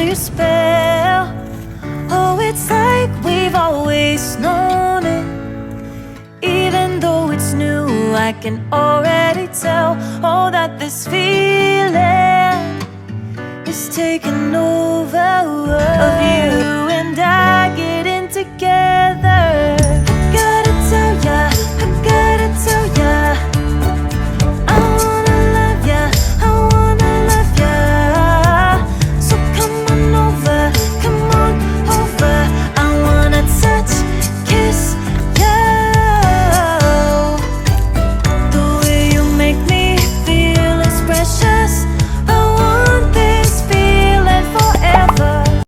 your spell. Oh, it's like we've always known it. Even though it's new, I can already tell. Oh, that this feeling is taking over.